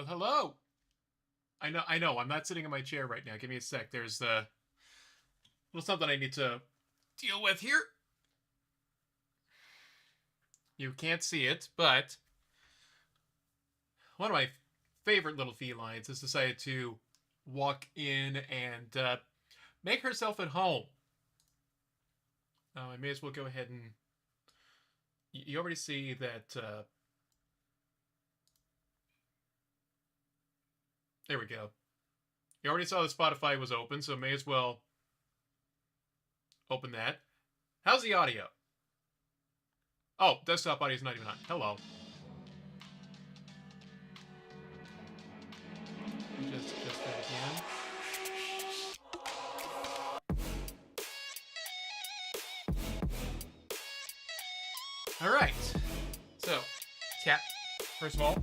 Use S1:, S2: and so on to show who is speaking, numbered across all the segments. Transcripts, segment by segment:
S1: Well, hello. I know. I'm not sitting in my chair right now. Give me a sec. There's a little something I need to deal with here. You can't see it, but one of my favorite little felines has decided to walk in and make herself at home. I may as well go ahead and... You already see that... There we go. You already saw that Spotify was open, so may as well open that. How's the audio? Oh, desktop audio is not even on. Hello. Just that again. All right. So, cat. First of all,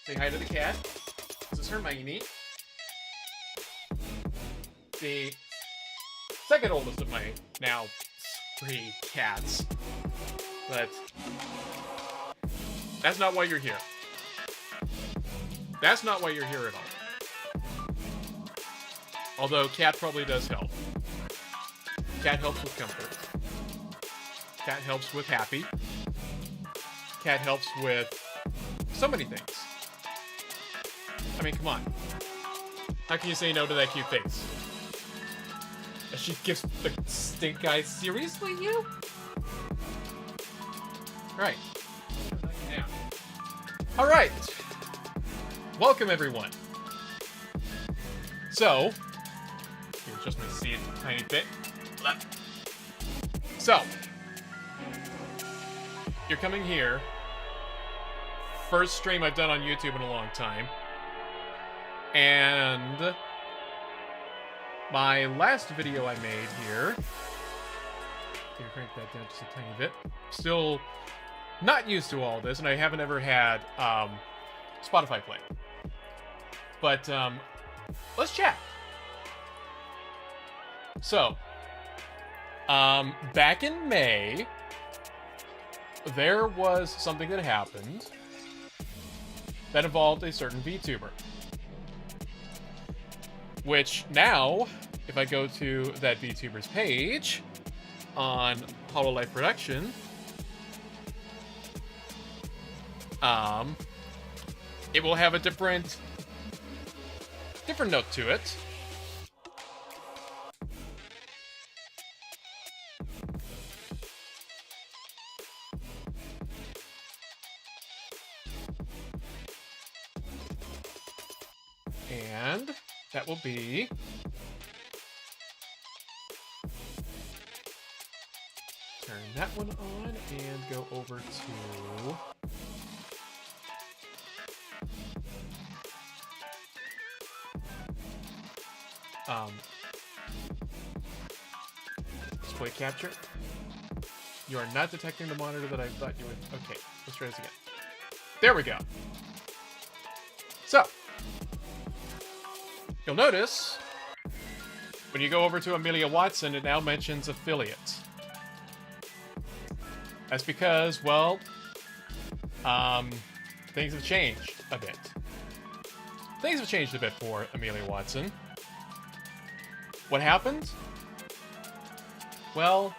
S1: say hi to the cat. This is Hermione. The second oldest of my now 3 cats. But that's not why you're here. That's not why you're here at all. Although cat probably does help. Cat helps with comfort. Cat helps with happy. Cat helps with so many things. I mean, come on. How can you say no to that cute face? She gives the stink eye. Seriously, you? Right. All right. Welcome, everyone. So, here, adjust my seat a tiny bit. So, you're coming here. First stream I've done on YouTube in a long time. And my last video I made here, can crank that down just a tiny bit. Still not used to all this, and I haven't ever had Spotify play. But let's chat. So, back in May, there was something that happened that involved a certain VTuber. Which now, if I go to that VTuber's page on Hololive Production, it will have a different note to it. And that will be turn that one on and go over to display capture. You are not detecting the monitor that I thought you would. Okay, let's try this again. There we go. So, you'll notice when you go over to Amelia Watson, it now mentions affiliate. That's because, well, things have changed a bit. Things have changed a bit for Amelia Watson. What happened? Well,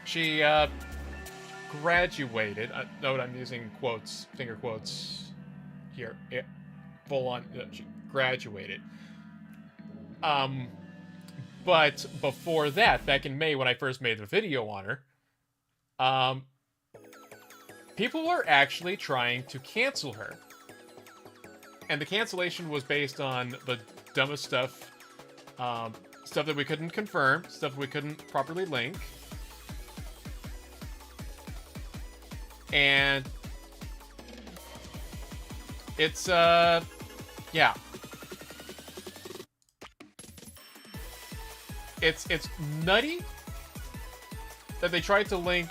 S1: she graduated. Note I'm using quotes, finger quotes here. Full on. She graduated. But before that, back in May when I first made the video on her, people were actually trying to cancel her. And the cancellation was based on the dumbest stuff. Stuff that we couldn't confirm, stuff we couldn't properly link. And it's, yeah. It's nutty that they tried to link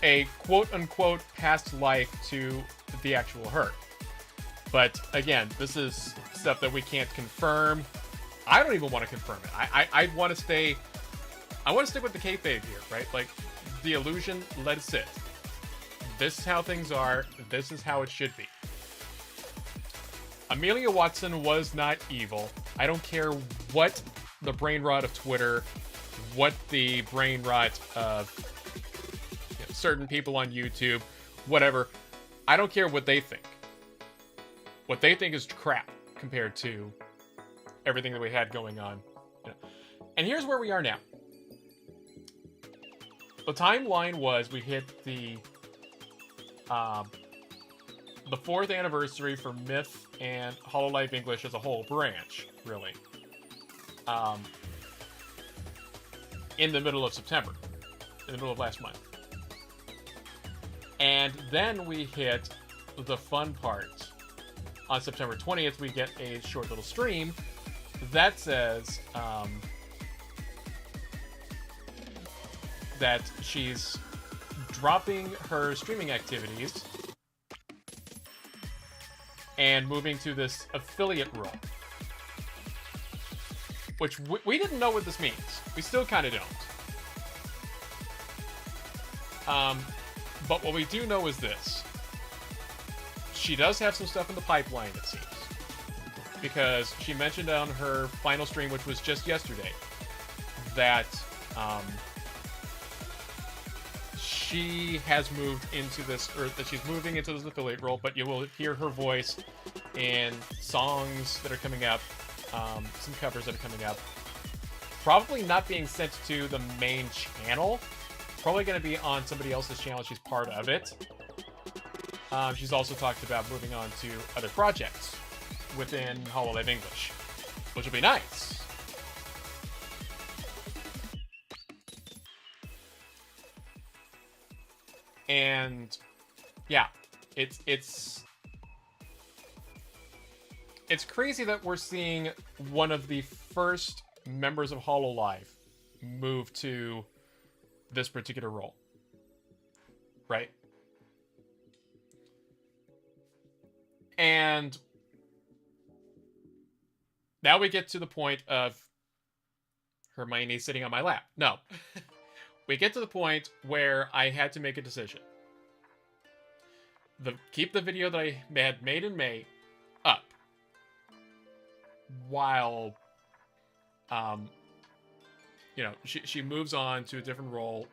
S1: a quote-unquote past life to the actual her. But again, this is stuff that we can't confirm. I don't even want to confirm it. I want to stay... I want to stick with the kayfabe here, right? Like, the illusion, let it sit. This is how things are. This is how it should be. Amelia Watson was not evil. I don't care what the brain rot of Twitter, what the brain rot of certain people on YouTube, whatever. I don't care what they think. What they think is crap compared to everything that we had going on. And here's where we are now. The timeline was we hit the 4th anniversary for Myth and Hololive English as a whole branch, really. In the middle of September. In the middle of last month. And then we hit the fun part. On September 20th, we get a short little stream that says that she's dropping her streaming activities and moving to this affiliate role. Which we didn't know what this means. We still kind of don't. But what we do know is this. She does have some stuff in the pipeline, it seems. Because she mentioned on her final stream, which was just yesterday, that she has moved into this, or that she's moving into this affiliate role, but you will hear her voice in songs that are coming up, some covers that are coming up. Probably not being sent to the main channel. Probably going to be on somebody else's channel. She's part of it. She's also talked about moving on to other projects within Hololive English, which will be nice. And yeah, it's crazy that we're seeing one of the first members of Hololive move to this particular role, right? And now we get to the point of Hermione sitting on my lap. No. We get to the point where I had to make a decision. Keep the video that I had made in May up. While, she moves on to a different role.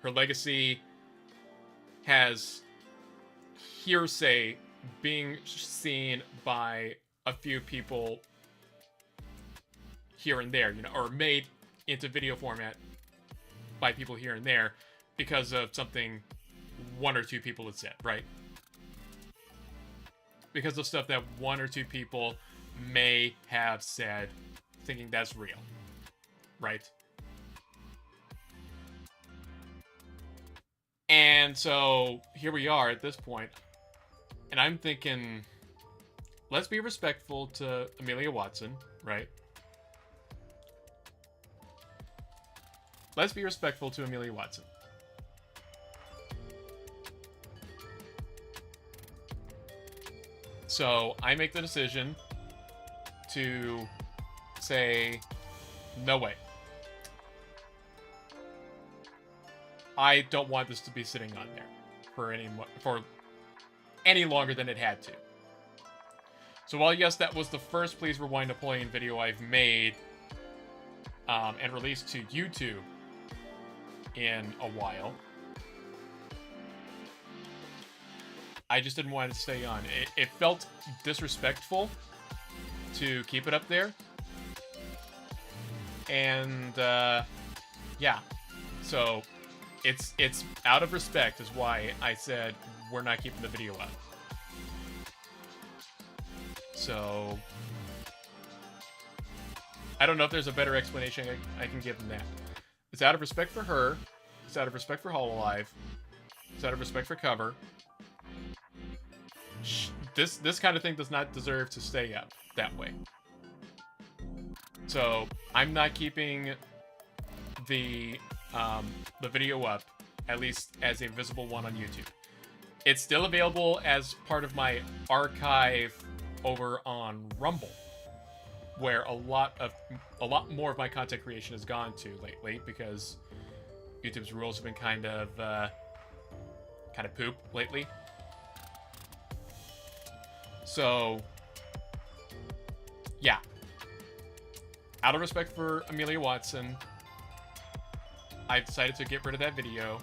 S1: Her legacy has hearsay being seen by a few people here and there, or made into video format by people here and there because of something one or two people had said, right? Because of stuff that one or two people may have said, thinking that's real, right? And so here we are at this point, and I'm thinking, let's be respectful to Amelia Watson, right? Let's be respectful to Amelia Watson. So I make the decision to say, no way. I don't want this to be sitting on there for any longer than it had to. So while yes, that was the first Please Rewind Napoleon video I've made and released to YouTube in a while, I just didn't want it to stay on. It felt disrespectful to keep it up there. And yeah, so it's out of respect is why I said we're not keeping the video up. So I don't know if there's a better explanation I can give than that. It's out of respect for her. It's out of respect for Hololive. It's out of respect for Cover. This kind of thing does not deserve to stay up that way. So I'm not keeping the video up, at least as a visible one on YouTube. It's still available as part of my archive over on Rumble, where a lot more of my content creation has gone to lately because YouTube's rules have been kind of poop lately. So yeah. Out of respect for Amelia Watson, I decided to get rid of that video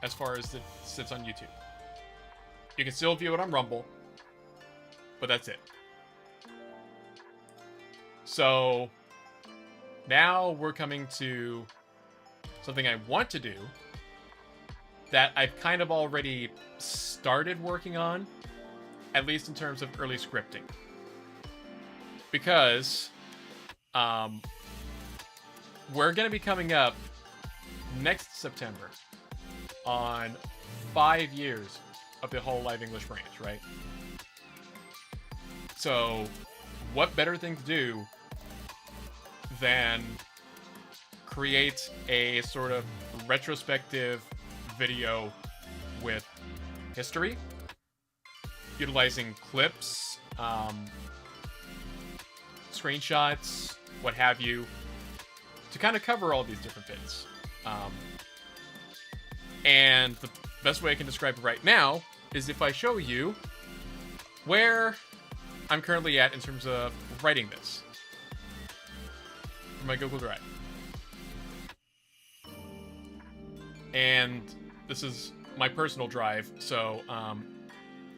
S1: as far as it sits on YouTube. You can still view it on Rumble, but that's it. So now we're coming to something I want to do that I've kind of already started working on, at least in terms of early scripting. Because we're going to be coming up next September on 5 years of the Hololive English branch, right? So what better thing to do than create a sort of retrospective video with history, utilizing clips, screenshots, what have you, to kind of cover all these different bits. And the best way I can describe it right now is if I show you where I'm currently at in terms of writing this from my Google Drive. And this is my personal drive, so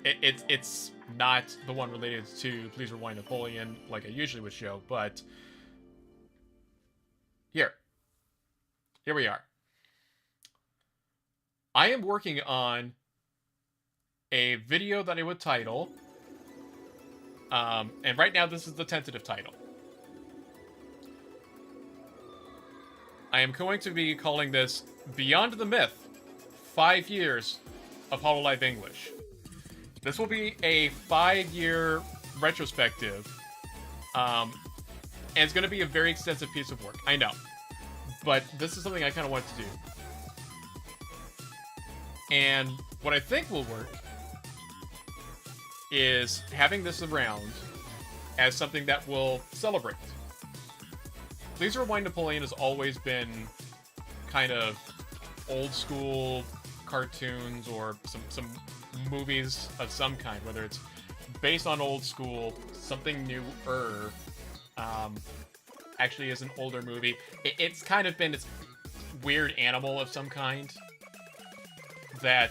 S1: it's not the one related to Please Rewind Napoleon like I usually would show, but here we are. I am working on a video that I would title, and right now this is the tentative title. I am going to be calling this Beyond the Myth, 5 Years of Hololive English. This will be a 5-year retrospective, and it's going to be a very extensive piece of work, I know. But this is something I kind of want to do. And what I think will work is having this around as something that will celebrate. Please Rewind Napoleon has always been kind of old school cartoons or some movies of some kind, whether it's based on old school, something newer, actually is an older movie. It's kind of been this weird animal of some kind that,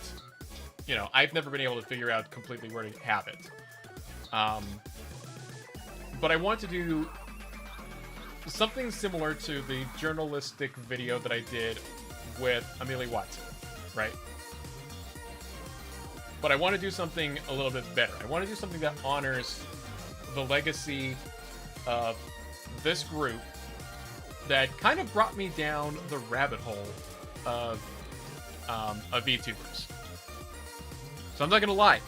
S1: you know, I've never been able to figure out completely where to have it. But I want to do something similar to the journalistic video that I did with Amelia Watson, right? But I want to do something a little bit better. I want to do something that honors the legacy of this group that kind of brought me down the rabbit hole of VTubers. So I'm not gonna lie,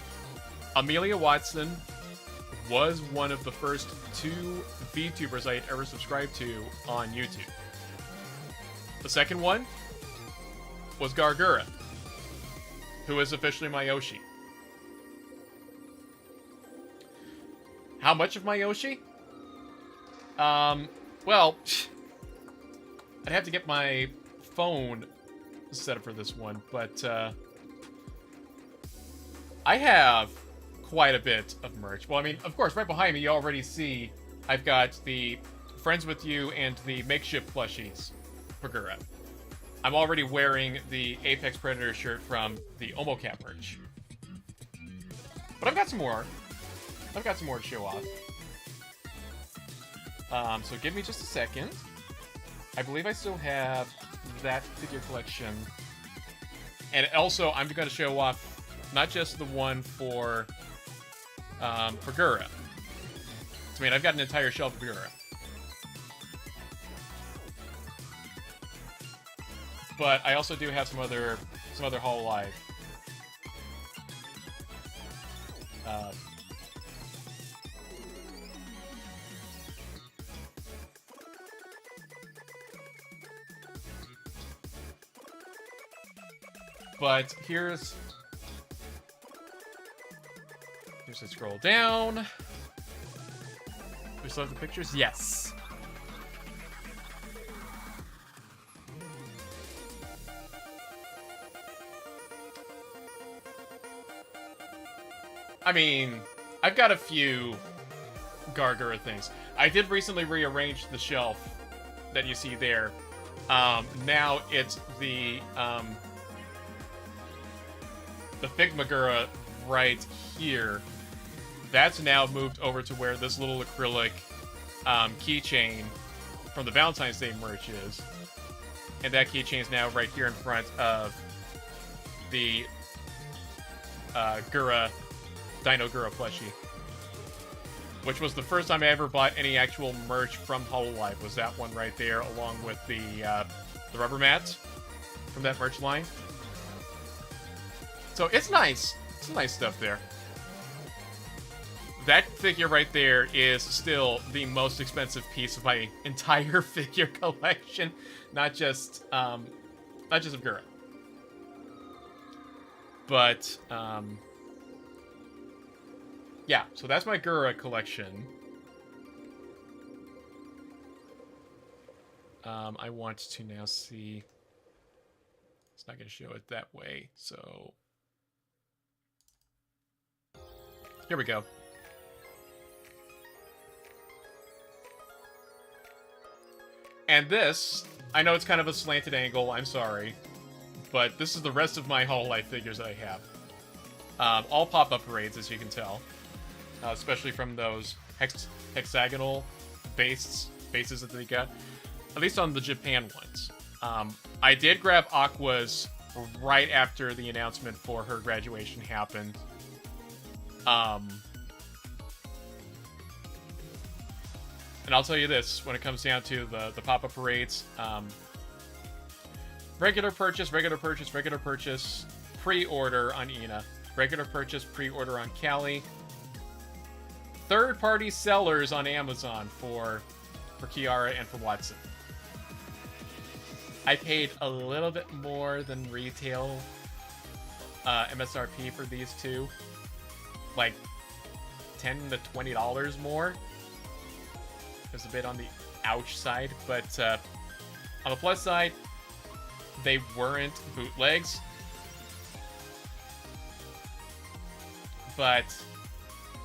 S1: Amelia Watson was one of the first 2 VTubers I had ever subscribed to on YouTube. The second one was Gargura, who is officially my Yoshi. How much of my Yoshi? Well, I'd have to get my phone set up for this one, but I have quite a bit of merch. Well, I mean, of course, right behind me, you already see I've got the Friends With You and the makeshift plushies for Gura. I'm already wearing the Apex Predator shirt from the OmoCat merch. But I've got some more. I've got some more to show off. So give me just a second. I believe I still have that figure collection. And also, I'm going to show off not just the one for Gura. I mean, I've got an entire shelf of Gura. But I also do have some other Hololive. But here's a scroll down. We still have the pictures? Yes. I mean, I've got a few Gargura things. I did recently rearrange the shelf that you see there. Now it's the Figmagura right here. That's now moved over to where this little acrylic keychain from the Valentine's Day merch is. And that keychain is now right here in front of the Dino Gura plushie. Which was the first time I ever bought any actual merch from Hololive, was that one right there, along with the rubber mats from that merch line. So it's nice. It's nice stuff there. That figure right there is still the most expensive piece of my entire figure collection, not just of Gura. But yeah, so that's my Gura collection. I want to now see. It's not going to show it that way, so here we go. And this, I know it's kind of a slanted angle, I'm sorry, but this is the rest of my Hololive figures that I have. All pop-up parades, as you can tell, especially from those hexagonal bases that they got, at least on the Japan ones. I did grab Aqua's right after the announcement for her graduation happened. And I'll tell you this, when it comes down to the pop-up parades, regular purchase, pre-order on Ina, regular purchase, pre-order on Callie, third-party sellers on Amazon for Kiara and for Watson. I paid a little bit more than retail MSRP for these two, like $10 to $20 more. It was a bit on the ouch side, but on the plus side, they weren't bootlegs. But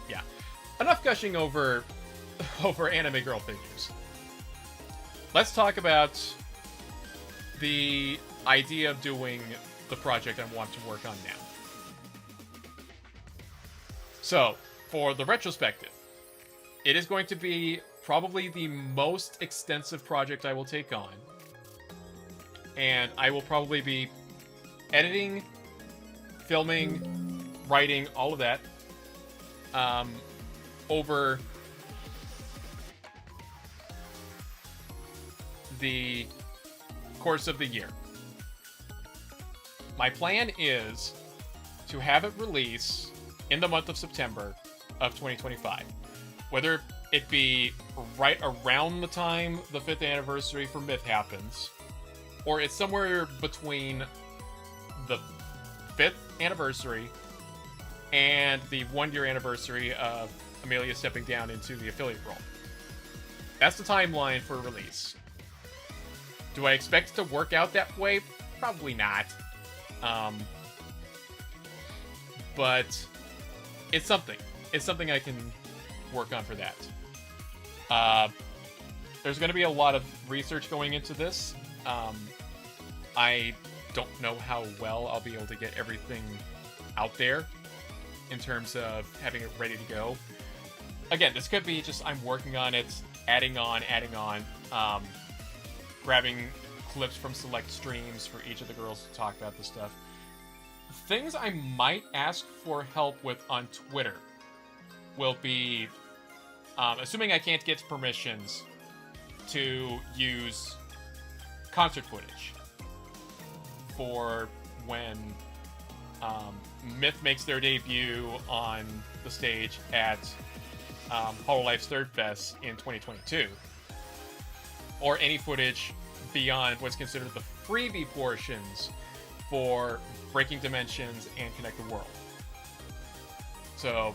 S1: yeah, enough gushing over anime girl figures. Let's talk about the idea of doing the project I want to work on now. So, for the retrospective, it is going to be probably the most extensive project I will take on. And I will probably be editing, filming, writing, all of that over the course of the year. My plan is to have it release in the month of September of 2025. Whether it be right around the time the 5th anniversary for Myth happens, or it's somewhere between the 5th anniversary and the 1-year anniversary of Amelia stepping down into the affiliate role. That's the timeline for release. Do I expect it to work out that way? Probably not. But it's something. It's something I can work on for that. There's going to be a lot of research going into this. I don't know how well I'll be able to get everything out there in terms of having it ready to go. Again, this could be just I'm working on it, adding on, grabbing clips from select streams for each of the girls to talk about this stuff. Things I might ask for help with on Twitter will be, assuming I can't get permissions to use concert footage for when Myth makes their debut on the stage at Hololive's Third Fest in 2022, or any footage beyond what's considered the freebie portions for Breaking Dimensions and Connect the World. So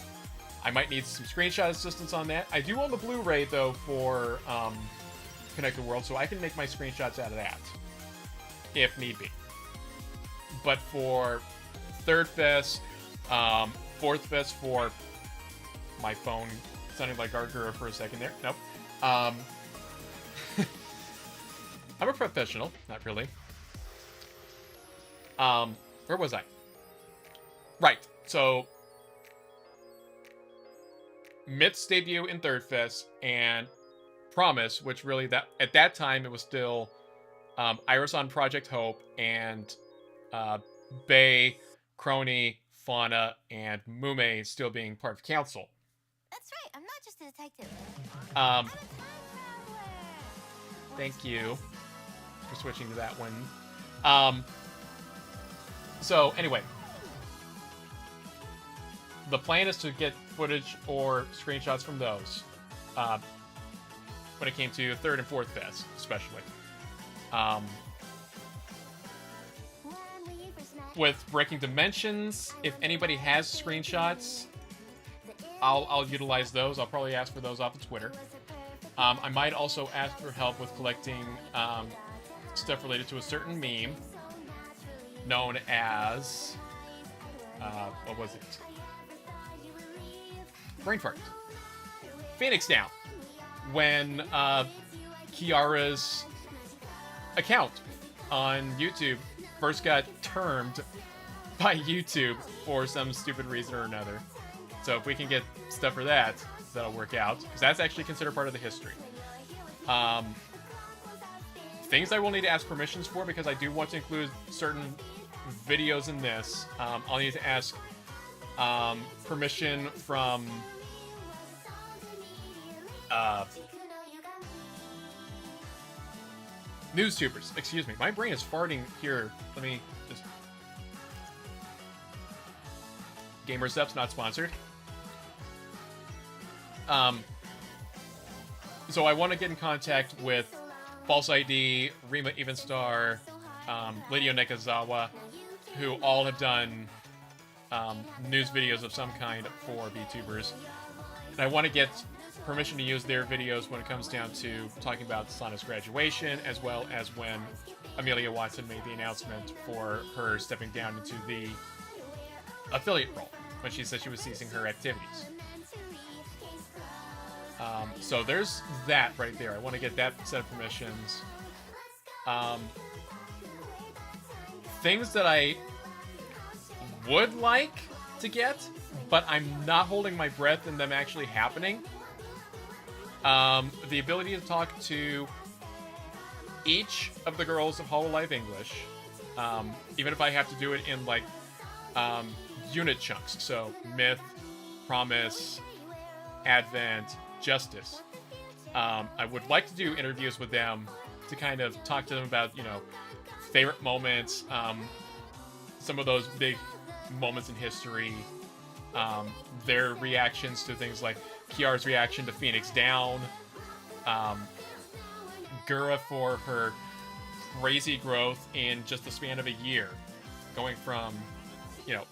S1: I might need some screenshot assistance on that. I do own the Blu-ray though for Connect the World, so I can make my screenshots out of that if need be. But for Third Fest, Fourth Fest for my phone sounding like Gargura for a second there. Nope. I'm a professional. Not really. Where was I? Right. So, Myth's debut in Third Fest and Promise, which really at that time it was still Iris on Project Hope and Bay, Crony, Fauna, and Mume still being part of Council.
S2: That's right. I'm not just a detective.
S1: Thank you for switching to that one. So anyway, the plan is to get footage or screenshots from those when it came to Third and Fourth Fest, especially. With Breaking Dimensions, if anybody has screenshots, I'll utilize those. I'll probably ask for those off of Twitter. I might also ask for help with collecting stuff related to a certain meme known as what was it? Brain fart. Phoenix Down. When Kiara's account on YouTube first got termed by YouTube for some stupid reason or another. So if we can get stuff for that, that'll work out. Because that's actually considered part of the history. Things I will need to ask permissions for, because I do want to include certain videos in this. I'll need to ask permission from NewsTubers. Excuse me. My brain is farting here. Let me just... Gamers Up's not sponsored. So I want to get in contact with False ID, Rima Evenstar, Lady Onekazawa, who all have done news videos of some kind for VTubers. And I want to get permission to use their videos when it comes down to talking about Sana's graduation, as well as when Amelia Watson made the announcement for her stepping down into the affiliate role, when she said she was ceasing her activities. So there's that right there. I want to get that set of permissions. Things that I would like to get, but I'm not holding my breath in them actually happening. The ability to talk to each of the girls of Hololive English, even if I have to do it in like unit chunks. So Myth, Promise, Advent, Justice. I would like to do interviews with them to kind of talk to them about, you know, favorite moments, some of those big moments in history, their reactions to things like Kiara's reaction to Phoenix Down, Gura for her crazy growth in just the span of a year, going from, you know,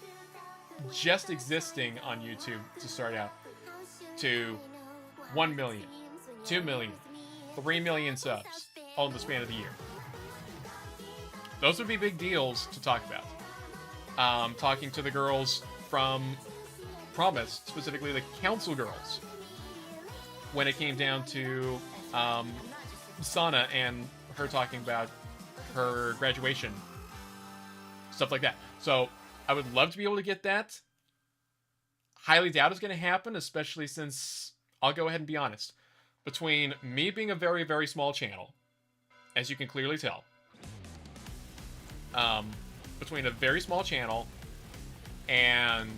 S1: just existing on YouTube to start out to 1 million, 2 million, 3 million subs, all in the span of the year. Those would be big deals to talk about. Talking to the girls from Promise, specifically the Council girls, when it came down to Sana and her talking about her graduation, stuff like that. So I would love to be able to get that. Highly doubt it's going to happen, especially since, I'll go ahead and be honest, between me being a very, very small channel, as you can clearly tell, between a very small channel and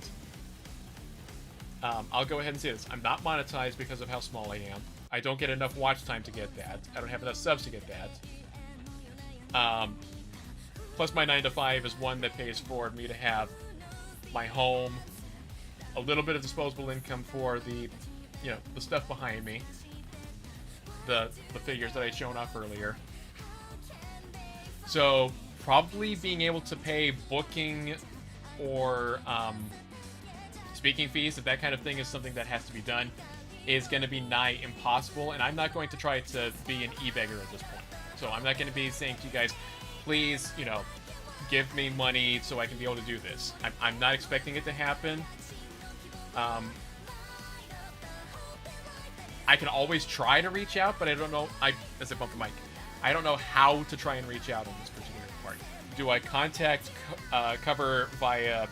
S1: I'll go ahead and say this, I'm not monetized because of how small I am. I don't get enough watch time to get that. I don't have enough subs to get that. Plus my 9 to 5 is one that pays for me to have my home, a little bit of disposable income for the, you know, the stuff behind me, the figures that I'd shown off earlier. So probably being able to pay booking or speaking fees, if that kind of thing is something that has to be done, is going to be nigh impossible, and I'm not going to try to be an e-beggar at this point. So I'm not going to be saying to you guys, please, you know, give me money so I can be able to do this. I'm not expecting it to happen. I can always try to reach out, but I don't know. As I bump the mic, I don't know how to try and reach out on this particular part. Do I contact cover via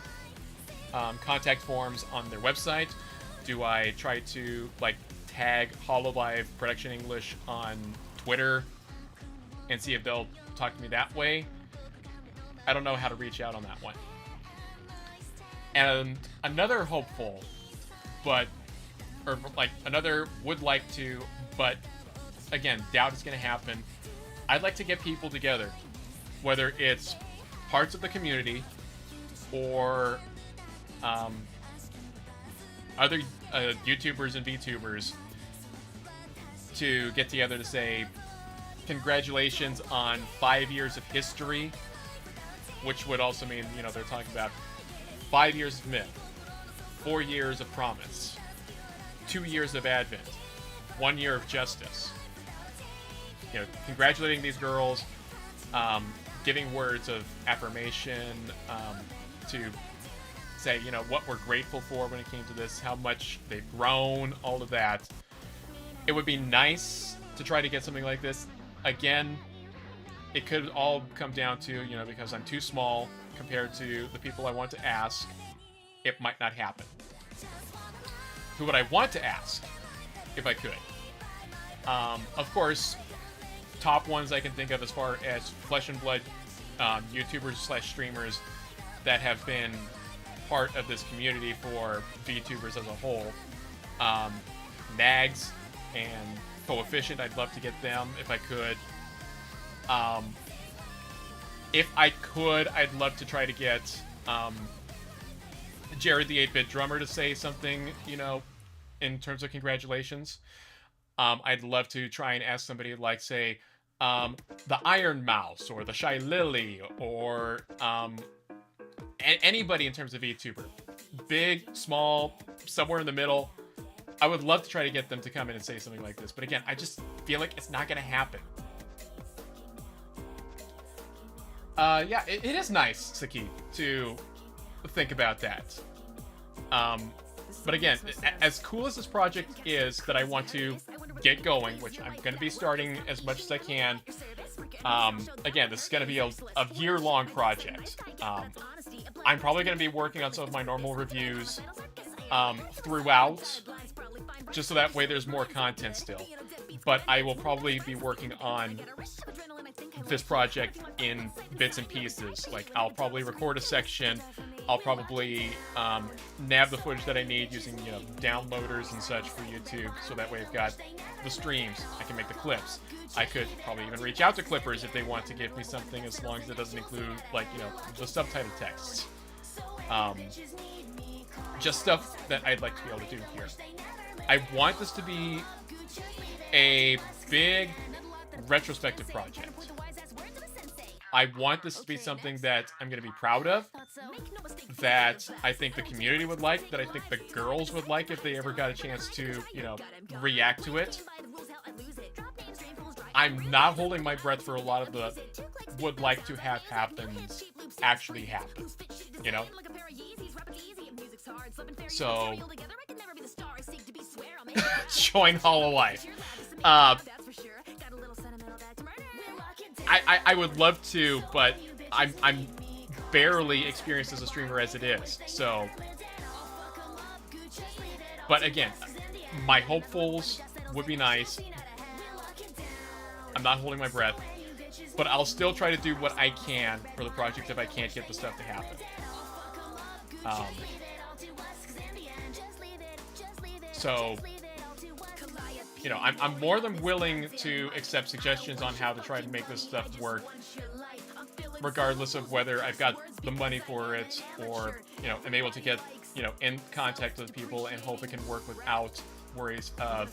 S1: contact forms on their website? Do I try to like tag Hololive Production English on Twitter and see if they'll talk to me that way? I don't know how to reach out on that one. And another hopeful, but or like another would like to, but again, doubt it's going to happen. I'd like to get people together, whether it's parts of the community or other YouTubers and VTubers to get together to say congratulations on 5 years of history, which would also mean, you know, they're talking about 5 years of myth, 4 years of promise, 2 years of Advent, 1 year of justice. You know, congratulating these girls, giving words of affirmation, to say, you know, what we're grateful for when it came to this, how much they've grown, all of that. It would be nice to try to get something like this. Again, it could all come down to, you know, because I'm too small compared to the people I want to ask, it might not happen. Who would I want to ask, if I could? Of course, top ones I can think of as far as flesh and blood YouTubers / streamers that have been part of this community for VTubers as a whole. Nags and Coefficient, I'd love to get them if I could. If I could, I'd love to try to get Jared the 8-Bit Drummer to say something, you know, in terms of congratulations. I'd love to try and ask somebody like, say, the Iron Mouse or the Shy Lily or anybody in terms of VTuber. Big, small, somewhere in the middle. I would love to try to get them to come in and say something like this. But again, I just feel like it's not going to happen. Yeah, it is nice, Saki, to think about that. But again, as cool as this project is that I want to get going, which I'm going to be starting as much as I can, again, this is going to be a year-long project. I'm probably going to be working on some of my normal reviews throughout, just so that way there's more content still. But I will probably be working on this project in bits and pieces. Like, I'll probably record a section, I'll probably nav the footage that I need using, you know, downloaders and such for YouTube, so that way I've got the streams, I can make the clips. I could probably even reach out to clippers if they want to give me something, as long as it doesn't include, like, you know, the subtitle texts. Just stuff that I'd like to be able to do here. I want this to be a big retrospective project. I want this to be something that I'm going to be proud of, that I think the community would like, that I think the girls would like if they ever got a chance to, you know, react to it. I'm not holding my breath for a lot of the would like to have happens actually happen, you know? So, join Hololive. I would love to, but I'm barely experienced as a streamer as it is. So, but again, my hopefuls would be nice. I'm not holding my breath, but I'll still try to do what I can for the project if I can't get the stuff to happen. So, you know, I'm more than willing to accept suggestions on how to try to make this stuff work, regardless of whether I've got the money for it or, you know, am able to get, you know, in contact with people and hope it can work without worries of,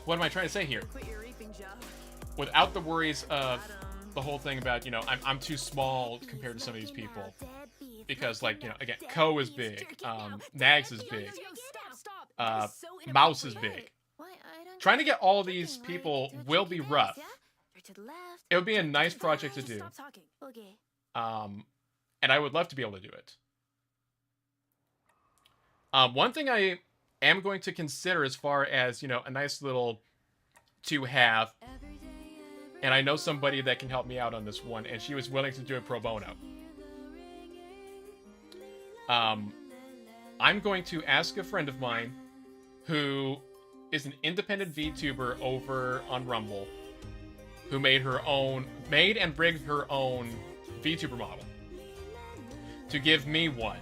S1: what am I trying to say here? Without the worries of the whole thing about, you know, I'm too small compared to some of these people. Because, like, you know, again, Ko is big, Nags is big, Mouse is big. Trying to get all these people will be rough. It would be a nice project to do. And I would love to be able to do it. One thing I am going to consider as far as, a nice little to have, and I know somebody that can help me out on this one, and she was willing to do it pro bono. I'm going to ask a friend of mine who is an independent VTuber over on Rumble, who made and rigged her own VTuber model, to give me one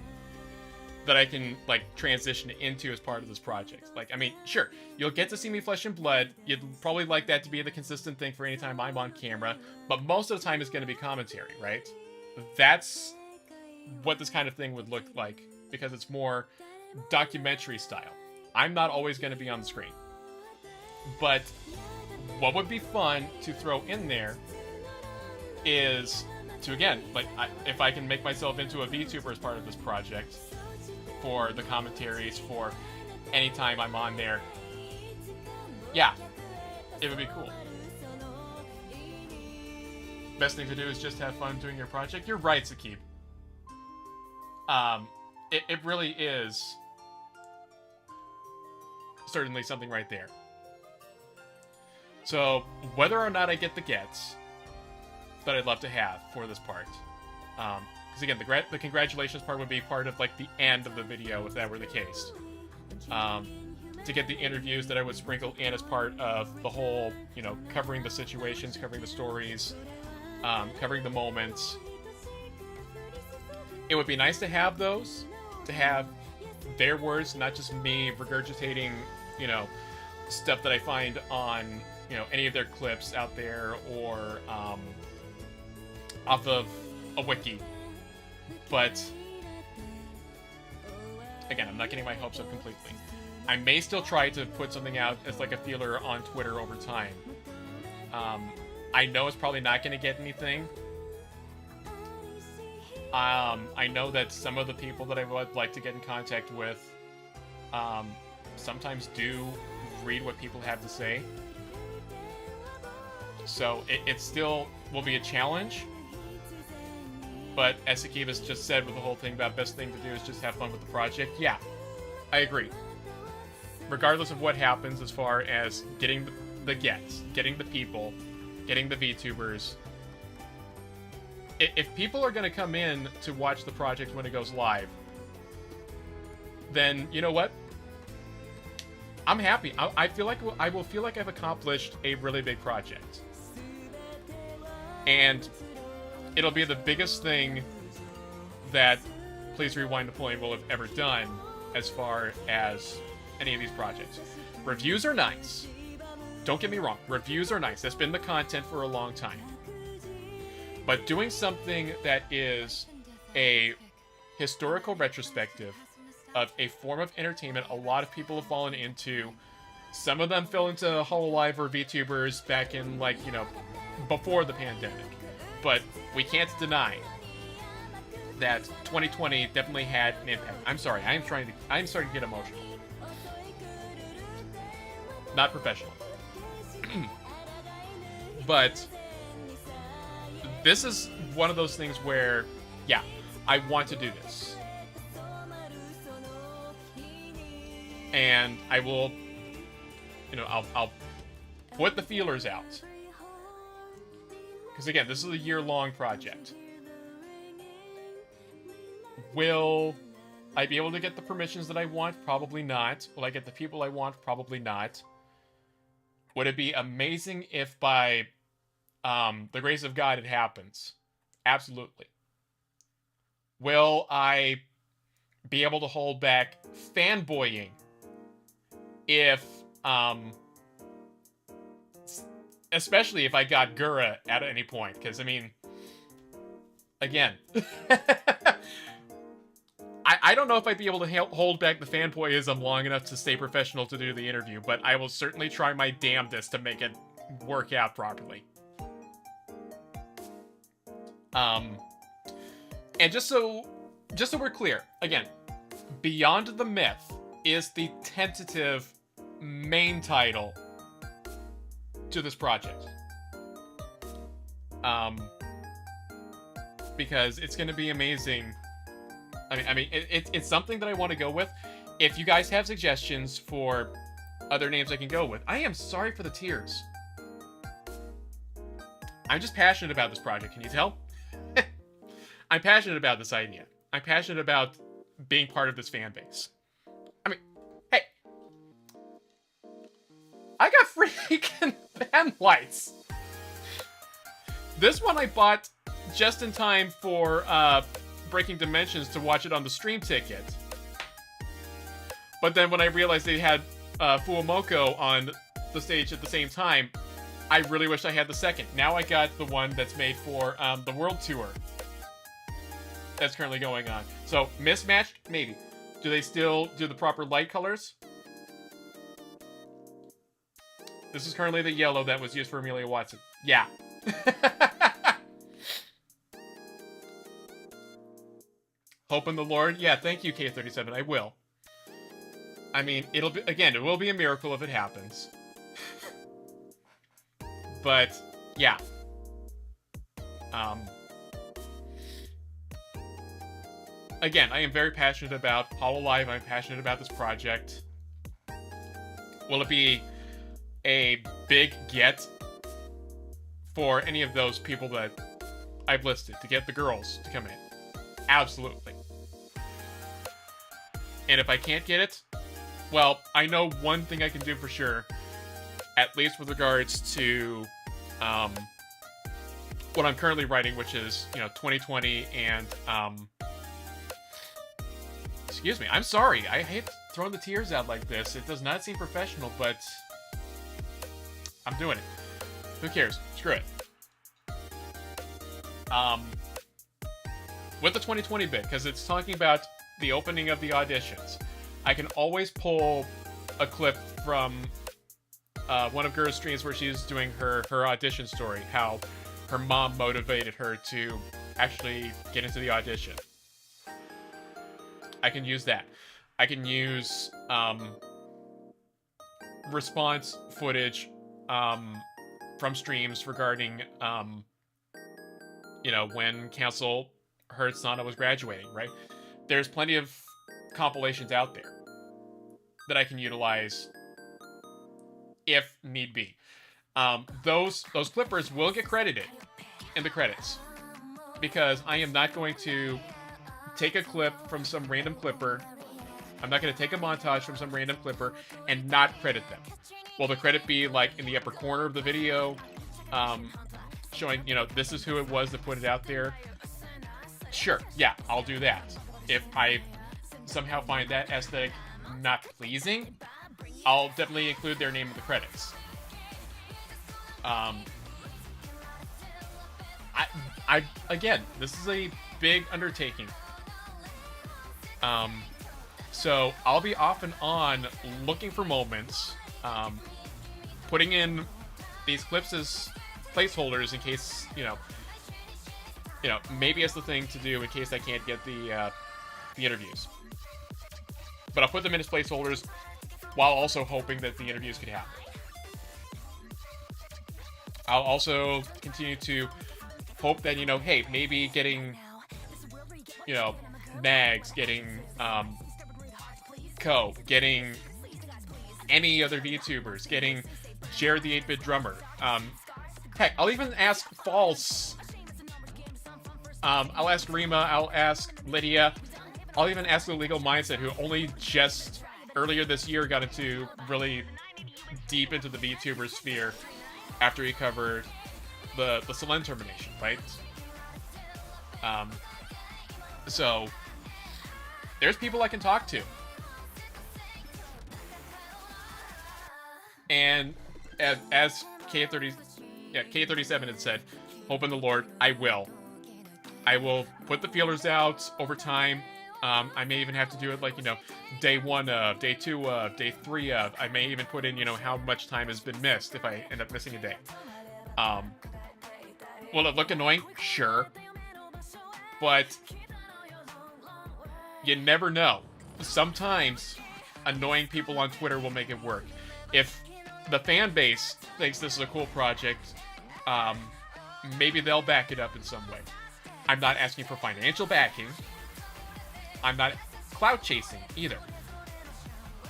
S1: that I can, like, transition into as part of this project. Like, I mean, sure, you'll get to see me flesh and blood. You'd probably like that to be the consistent thing for any time I'm on camera, but most of the time it's going to be commentary, right? That's what this kind of thing would look like, because it's more documentary style. I'm not always going to be on the screen. But what would be fun to throw in there is to, again, like, if I can make myself into a VTuber as part of this project, for the commentaries, for any time I'm on there, yeah, it would be cool. Best thing to do is just have fun doing your project. You're right, Sakib. It really is certainly something right there. So, whether or not I get the gets that I'd love to have for this part, because again, the congratulations part would be part of, like, the end of the video if that were the case. To get the interviews that I would sprinkle in as part of the whole, covering the situations, covering the stories, covering the moments. It would be nice to have those, to have their words, not just me regurgitating, stuff that I find on, any of their clips out there, or off of a wiki. But again, I'm not getting my hopes up completely. I may still try to put something out as, like, a feeler on Twitter over time. I know it's probably not going to get anything. I know that some of the people that I would like to get in contact with sometimes do read what people have to say. So it still will be a challenge. But as Sakiva's just said with the whole thing about best thing to do is just have fun with the project, yeah, I agree. Regardless of what happens as far as getting the gets, getting the people, getting the VTubers, if people are going to come in to watch the project when it goes live, then, you know what? I'm happy. I feel like I will feel like I've accomplished a really big project. And it'll be the biggest thing that Please Rewind Napoleon will have ever done as far as any of these projects. Reviews are nice. Don't get me wrong. Reviews are nice. That's been the content for a long time. But doing something that is a historical retrospective of a form of entertainment a lot of people have fallen into. Some of them fell into Hololive or VTubers back in, like, before the pandemic. But we can't deny that 2020 definitely had an impact. I'm sorry. I'm starting to get emotional. Not professional. But this is one of those things where, yeah, I want to do this. And I will, I'll put the feelers out. Because again, this is a year-long project. Will I be able to get the permissions that I want? Probably not. Will I get the people I want? Probably not. Would it be amazing if by the grace of God it happens? Absolutely. Will I be able to hold back fanboying if, especially if I got Gura at any point? Because, I mean, again, I don't know if I'd be able to hold back the fanboyism long enough to stay professional to do the interview, but I will certainly try my damnedest to make it work out properly. And just so we're clear, again, Beyond the Myth is the tentative main title to this project. Because it's going to be amazing. I mean, it's something that I want to go with. if you guys have suggestions for other names I can go with, I am sorry for the tears. I'm just passionate about this project, can you tell? I'm passionate about this idea. I'm passionate about being part of this fan base. I mean, hey, I got freaking fan lights. This one I bought just in time for Breaking Dimensions to watch it on the stream ticket. But then when I realized they had Fuomoko on the stage at the same time, I really wish I had the second. Now I got the one that's made for the World Tour that's currently going on. So, mismatched? Maybe. Do they still do the proper light colors? This is currently the yellow that was used for Amelia Watson. Yeah. Hope in the Lord? Yeah, thank you, K37. I will. I mean, it'll be, again, it will be a miracle if it happens. But, yeah. Again, I am very passionate about Hololive. I'm passionate about this project. Will it be a big get for any of those people that I've listed to get the girls to come in? Absolutely. And if I can't get it, well, I know one thing I can do for sure, at least with regards to what I'm currently writing, which is, 2020 and, excuse me, I'm sorry. I hate throwing the tears out like this. It does not seem professional, but I'm doing it. Who cares? Screw it. With the 2020 bit, because it's talking about the opening of the auditions, I can always pull a clip from one of Gura's streams where she's doing her audition story, how her mom motivated her to actually get into the audition. I can use that. I can use response footage from streams regarding, when Council heard Sana was graduating, right? There's plenty of compilations out there that I can utilize if need be. Those clippers will get credited in the credits, because I am not going to take a clip from some random clipper. I'm not going to take a montage from some random clipper and not credit them. Will the credit be like in the upper corner of the video, showing, this is who it was that put it out there? Sure, yeah, I'll do that. If I somehow find that aesthetic not pleasing, I'll definitely include their name in the credits. Again, this is a big undertaking. So I'll be off and on looking for moments, putting in these clips as placeholders in case, maybe it's the thing to do in case I can't get the interviews. But I'll put them in as placeholders while also hoping that the interviews could happen. I'll also continue to hope that, hey, maybe getting, Mags, getting, getting any other VTubers, getting Jared the 8-Bit Drummer. Heck, I'll even ask False. I'll ask Rima, I'll ask Lydia. I'll even ask the Legal Mindset, who only just earlier this year got into really deep into the VTuber sphere after he covered the Selene termination, right? So there's people I can talk to. And as K37 had said, hope in the Lord, I will. I will put the feelers out over time. I may even have to do it like, day 1 of, day 2 of, day 3 of. I may even put in, how much time has been missed if I end up missing a day. Will it look annoying? Sure. But you never know. Sometimes annoying people on Twitter will make it work. If the fan base thinks this is a cool project, maybe they'll back it up in some way. I'm not asking for financial backing. I'm not clout chasing either.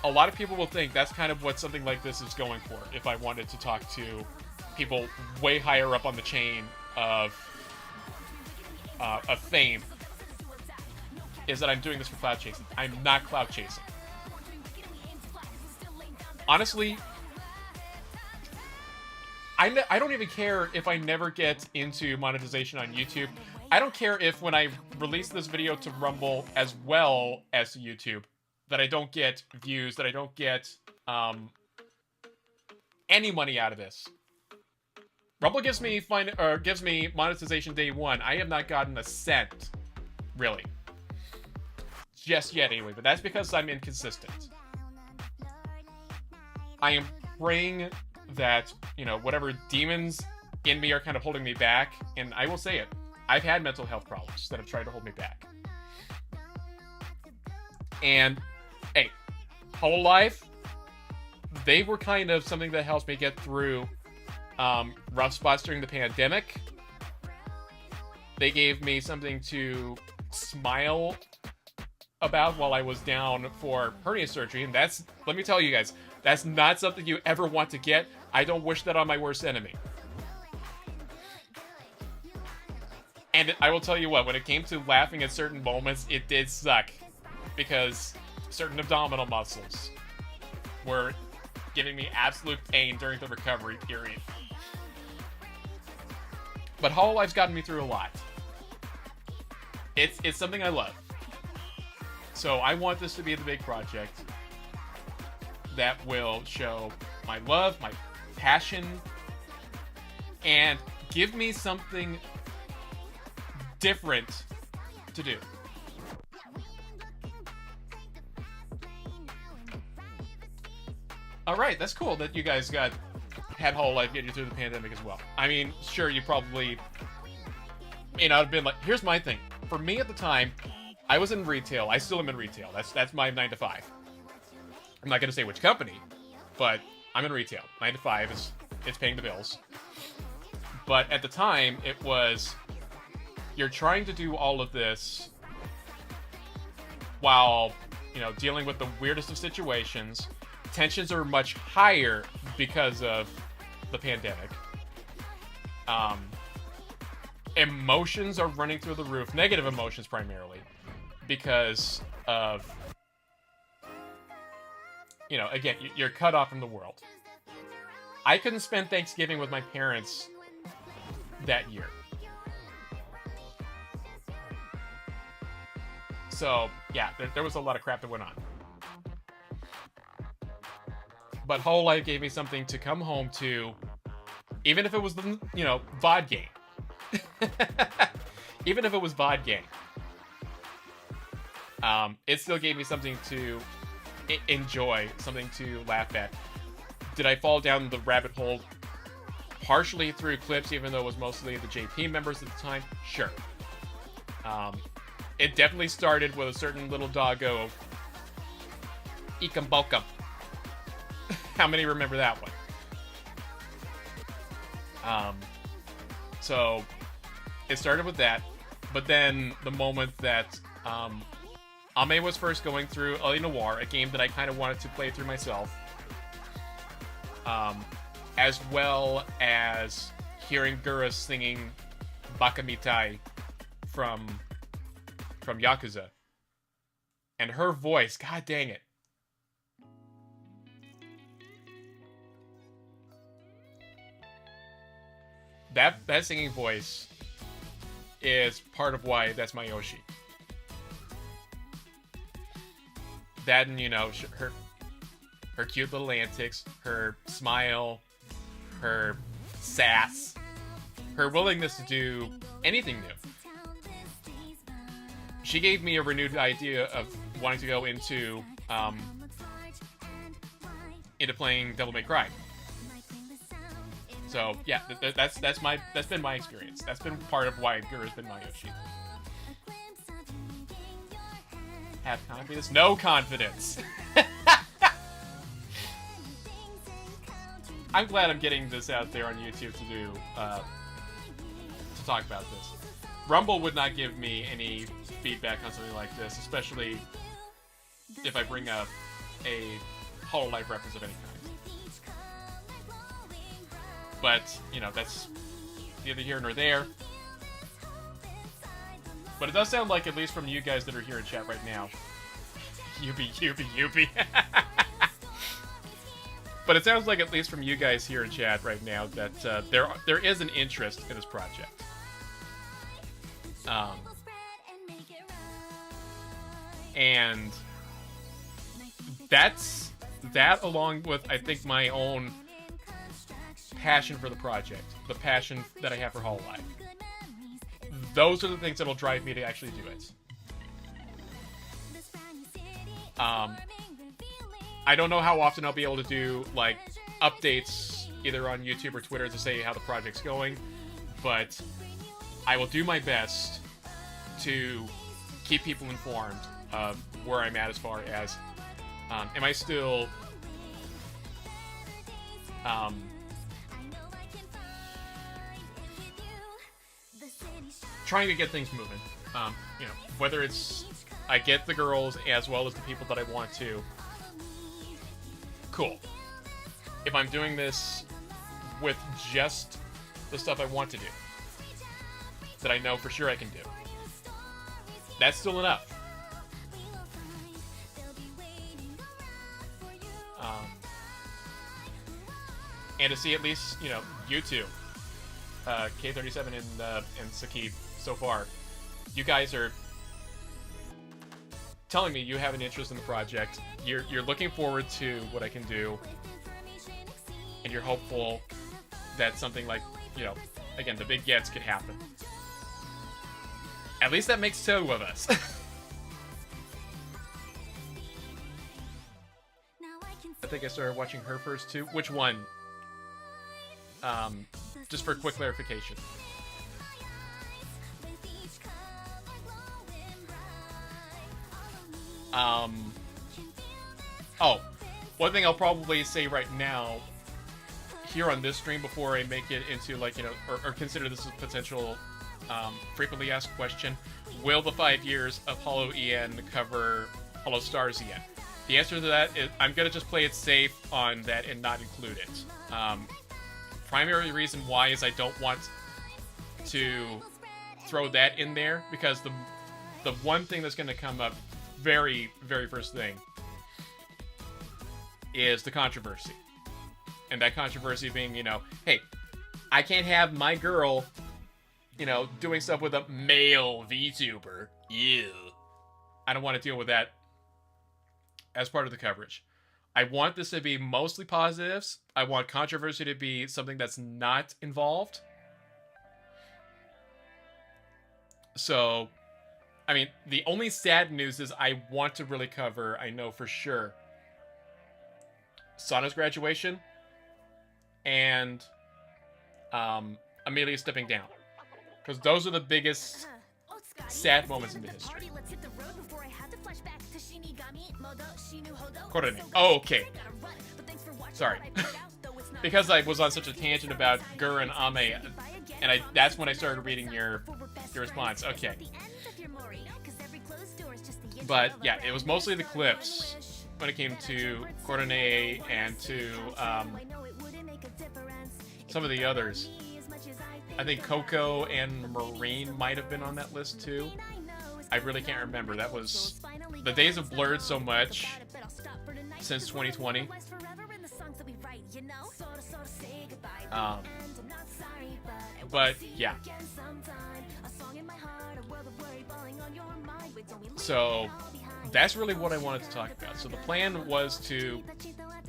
S1: a lot of people will think that's kind of what something like this is going for. If I wanted to talk to people way higher up on the chain of fame, is that I'm doing this for cloud chasing. I'm not cloud chasing. Honestly, I don't even care if I never get into monetization on YouTube. I don't care if when I release this video to Rumble as well as to YouTube, that I don't get views, that I don't get any money out of this. Rumble gives me monetization day one. I have not gotten a cent, really, just yet anyway. But that's because I'm inconsistent. I am praying that, you know, whatever demons in me are kind of holding me back, and I will say it, I've had mental health problems that have tried to hold me back. And hey, Hololive, they were kind of something that helps me get through rough spots during the pandemic. They gave me something to smile about while I was down for hernia surgery, and that's, let me tell you guys, that's not something you ever want to get. I don't wish that on my worst enemy. And I will tell you what, when it came to laughing at certain moments, it did suck. Because certain abdominal muscles were giving me absolute pain during the recovery period. But Hololive's gotten me through a lot. It's something I love. So I want this to be the big project that will show my love, my passion, and give me something different to do. Alright, that's cool that you guys had Hololive get you through the pandemic as well. I mean, sure, you probably may not have been like, here's my thing. For me at the time, I was in retail. I still am in retail. That's my 9 to 5. I'm not going to say which company, but I'm in retail. 9 to 5 it's paying the bills. But at the time, it was, you're trying to do all of this while, you know, dealing with the weirdest of situations. Tensions are much higher because of the pandemic. Emotions are running through the roof. Negative emotions primarily. Because of, you know, again, you're cut off from the world. I couldn't spend Thanksgiving with my parents that year. So, yeah, there was a lot of crap that went on. But Hololive gave me something to come home to, even if it was, you know, VOD game. Even if it was VOD game. It still gave me something to enjoy, something to laugh at. Did I fall down the rabbit hole partially through clips, even though it was mostly the JP members at the time? Sure. It definitely started with a certain little doggo, Ikam Balkam. How many remember that one? So, it started with that, but then the moment that Ame was first going through Early Noir, a game that I kind of wanted to play through myself, as well as hearing Gura singing Bakamitai from Yakuza. And her voice, god dang it. That singing voice is part of why that's my Yoshi. That and, you know, her cute little antics, her smile, her sass, her willingness to do anything new. She gave me a renewed idea of wanting to go into playing Devil May Cry. So yeah, that's been my experience. That's been part of why Gura's been my Yoshi. Have confidence? No confidence. I'm glad I'm getting this out there on YouTube to talk about this. Rumble would not give me any feedback on something like this, especially if I bring up a Hololive reference of any kind. But, you know, that's neither here nor there. But it does sound like, at least from you guys that are here in chat right now, Yubi. But it sounds like, at least from you guys here in chat right now, that there is an interest in this project. And that, along with, I think, my own passion for the project, the passion that I have for Hololive, those are the things that'll drive me to actually do it. I don't know how often I'll be able to do, like, updates either on YouTube or Twitter to say how the project's going, but I will do my best to keep people informed of where I'm at as far as, am I still, trying to get things moving. You know, whether it's I get the girls as well as the people that I want to. Cool. If I'm doing this with just the stuff I want to do, that I know for sure I can do, that's still enough. And to see at least, you know, you two, K37 and Sakib so far, you guys are telling me you have an interest in the project. You're looking forward to what I can do, and you're hopeful that something like, you know, again, the big gets could happen. At least that makes two of us. I think I started watching her first too. Which one? Just for quick clarification. Oh, one thing I'll probably say right now, here on this stream, before I make it into, like, you know, or consider this a potential frequently asked question, will the 5 years of Holo EN cover Holo Stars EN? The answer to that is I'm gonna just play it safe on that and not include it. Primary reason why is I don't want to throw that in there, because the one thing that's gonna come up very, very first thing is the controversy. And that controversy being, you know, hey, I can't have my girl, you know, doing stuff with a male VTuber. Ew. I don't want to deal with that as part of the coverage. I want this to be mostly positives. I want controversy to be something that's not involved. So, I mean, the only sad news is I want to really cover, I know for sure, Sana's graduation and Amelia stepping down. Because those are the biggest sad moments in the history. Korone. Oh, okay. Sorry. Because I was on such a tangent about Gur and Ame, and that's when I started reading your response. Okay. But yeah, it was mostly the clips when it came to Korone and to some of the others. I think Coco and Marine might have been on that list too. I really can't remember. That was... The days have blurred so much since 2020. But yeah. So that's really what I wanted to talk about. So the plan was to,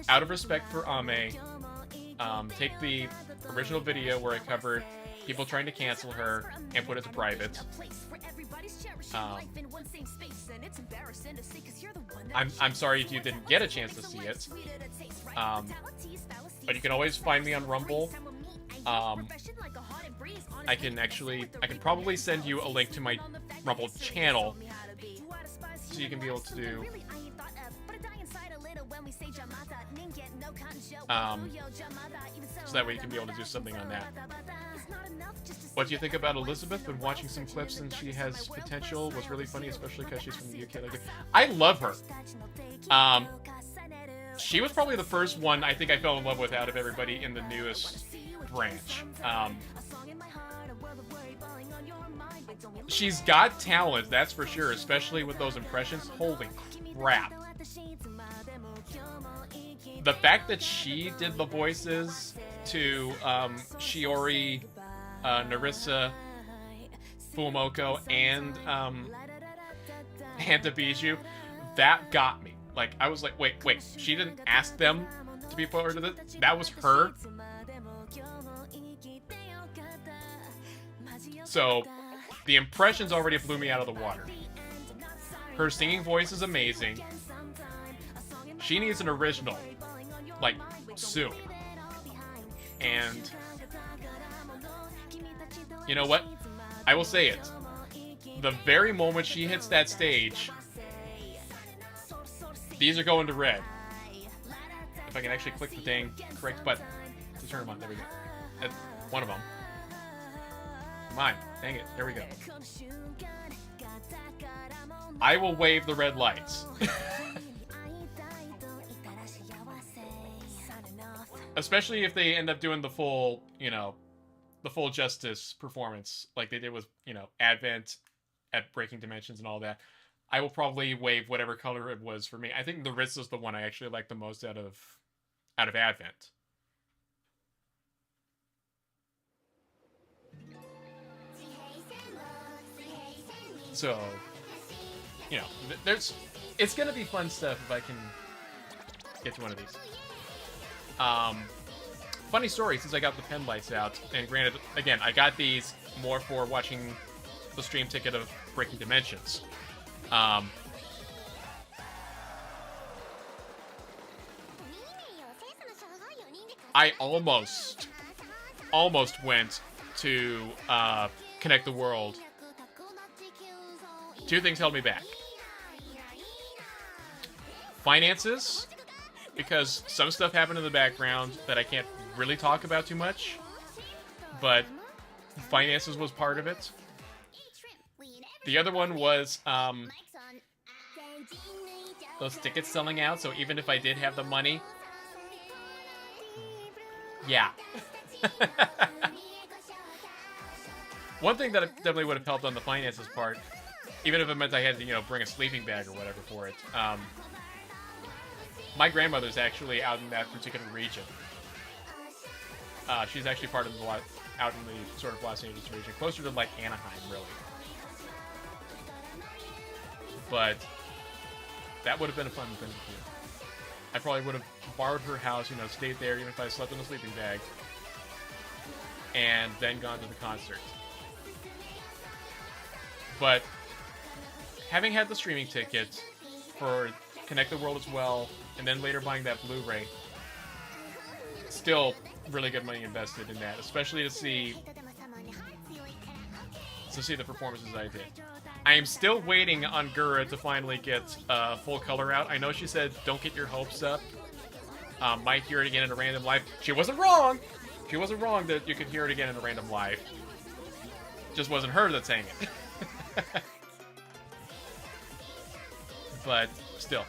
S1: out of respect for Ame, take the original video where I covered people trying to cancel her and put it to private. I'm sorry if you didn't get a chance to see it. But you can always find me on Rumble. I can probably send you a link to my Rumble channel, so you can be able to do so that way you can be able to do something on that. What do you think about Elizabeth? Been watching some clips and she has potential. Was really funny, especially because she's from the UK. Like, I love her. She was probably the first one I think I fell in love with out of everybody in the newest branch. She's got talent, that's for sure, especially with those impressions. Holy crap. The fact that she did the voices to Shiori, Narissa, Fumoko, and Biju, that got me. Like, I was like, wait, she didn't ask them to be part of it? That was her? So, the impressions already blew me out of the water. Her singing voice is amazing. She needs an original, like, soon. And, you know what? I will say it. The very moment she hits that stage, these are going to red. If I can actually click the dang correct button to turn them on. There we go. That's one of them. Come on. Dang it. There we go. I will wave the red lights. Especially if they end up doing the full, you know, the full Justice performance like they did with, you know, Advent at Breaking Dimensions and all that. I will probably wave whatever color it was for me. I think the Ritz is the one I actually like the most out of Advent. So, you know, it's gonna be fun stuff if I can get to one of these. Funny story, since I got the pen lights out, and granted, again, I got these more for watching the stream ticket of Breaking Dimensions. I almost went to Connect the World. Two things held me back. Finances, because some stuff happened in the background that I can't really talk about too much, but finances was part of it. The other one was those tickets selling out, so even if I did have the money, yeah. One thing that definitely would have helped on the finances part, even if it meant I had to, you know, bring a sleeping bag or whatever for it. My grandmother's actually out in that particular region. She's actually part of out in the sort of Los Angeles region, closer to like Anaheim, really. But that would have been a fun thing to do. I probably would have borrowed her house, you know, stayed there, even if I slept in a sleeping bag, and then gone to the concert. But having had the streaming ticket for Connect the World as well, and then later buying that Blu-ray, still really good money invested in that, especially to see the performances I did. I am still waiting on Gura to finally get full color out. I know she said don't get your hopes up. Might hear it again in a random live. She wasn't wrong. She wasn't wrong that you could hear it again in a random live. Just wasn't her that sang it. But still,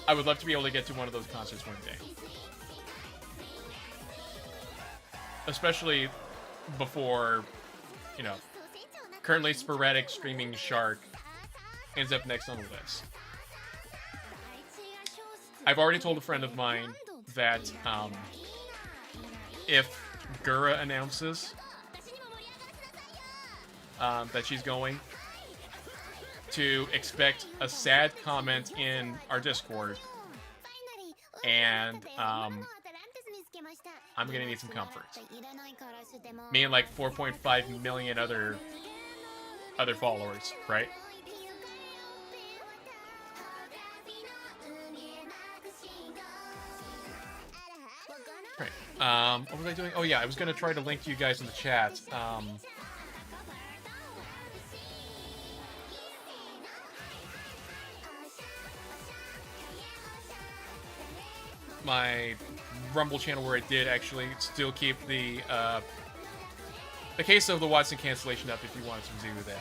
S1: I would love to be able to get to one of those concerts one day. Especially before, you know, currently sporadic streaming Shark ends up next on the list. I've already told a friend of mine that if Gura announces that she's going, to expect a sad comment in our Discord, and I'm gonna need some comfort. Me and like 4.5 million other followers, right? Right. What was I doing? Oh yeah, I was gonna try to link to you guys in the chat. my Rumble channel where I did actually still keep the case of the Watson cancellation up if you wanted to do that.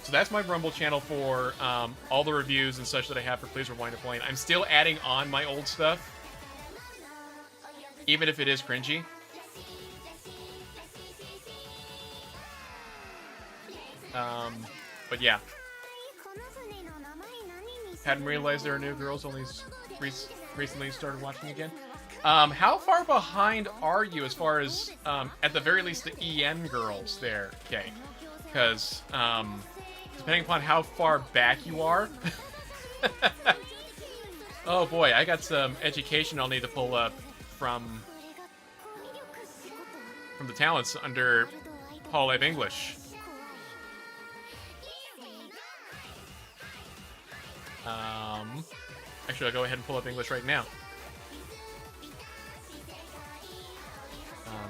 S1: So that's my Rumble channel for all the reviews and such that I have for Please Rewind to Playing. I'm still adding on my old stuff, even if it is cringy. But yeah. Hadn't realized there are new girls, only recently started watching again. How far behind are you as far as, at the very least, the EN girls there, okay? Because, depending upon how far back you are... Oh boy, I got some education I'll need to pull up from the talents under Hololive English. Actually, I'll go ahead and pull up English right now.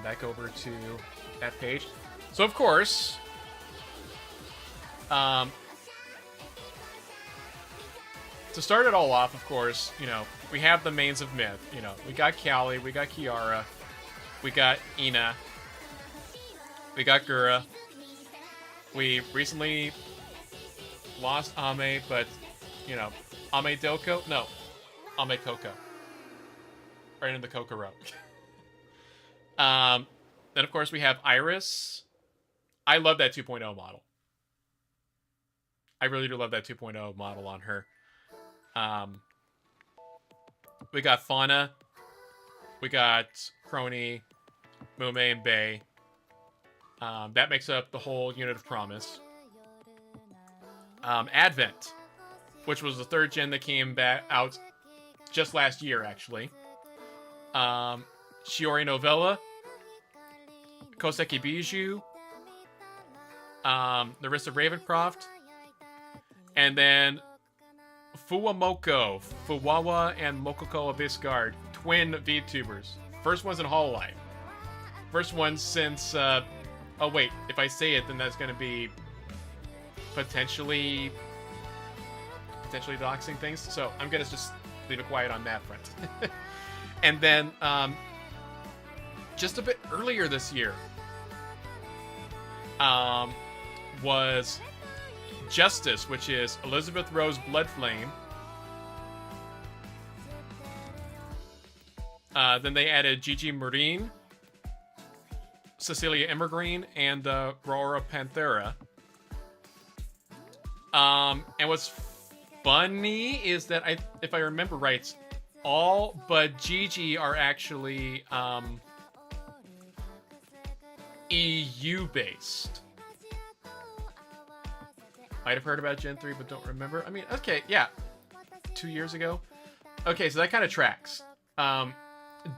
S1: Back over to that page. So, of course, to start it all off, of course, you know, we have the mains of myth. You know, we got Callie, we got Kiara, we got Ina, we got Gura. We recently lost Ame, but, you know, Ame Doko? No, Ame Koko. Right in the Kokoro. Then, of course, we have Iris. I love that 2.0 model. I really do love that 2.0 model on her. We got Fauna. We got Crony, Mume, and Bay. That makes up the whole unit of Promise. Advent, which was the 3rd gen that came back out just last year, actually. Shiori Novella. Koseki Bijou. Narissa Ravencroft. And then Fuwamoko, Fuwawa, and Mokoko Abyss Guard, twin VTubers. First one's in Hololive. First one since, oh wait, if I say it, then that's going to be potentially doxing things. So I'm going to just leave it quiet on that front. And then, just a bit earlier this year, was Justice, which is Elizabeth Rose Bloodflame. Then they added Gigi Marine, Cecilia Evergreen, and Aurora Panthera. And what's funny is that if I remember right, all but Gigi are actually EU-based. Might have heard about Gen 3, but don't remember. I mean, okay, yeah. 2 years ago? Okay, so that kind of tracks.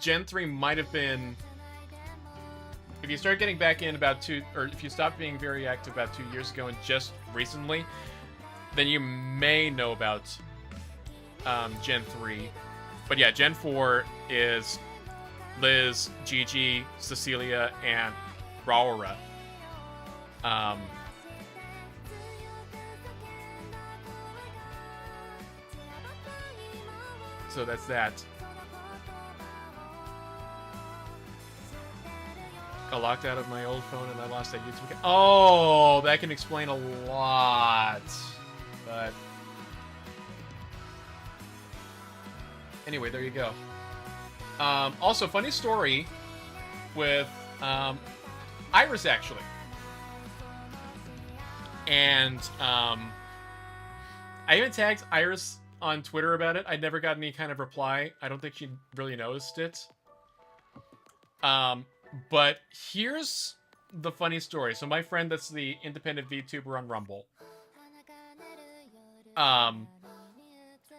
S1: Gen 3 might have been... If you start getting back in about or if you stopped being very active about 2 years ago and just recently, then you may know about Gen 3. But yeah, Gen 4 is Liz, Gigi, Cecilia, and Raura. So that's that. Got locked out of my old phone and I lost that YouTube account. Oh, that can explain a lot. But anyway, there you go. Also, funny story with Iris, actually. And I even tagged Iris on Twitter about it. I never got any kind of reply. I don't think she really noticed it. But here's the funny story. So my friend that's the independent VTuber on Rumble,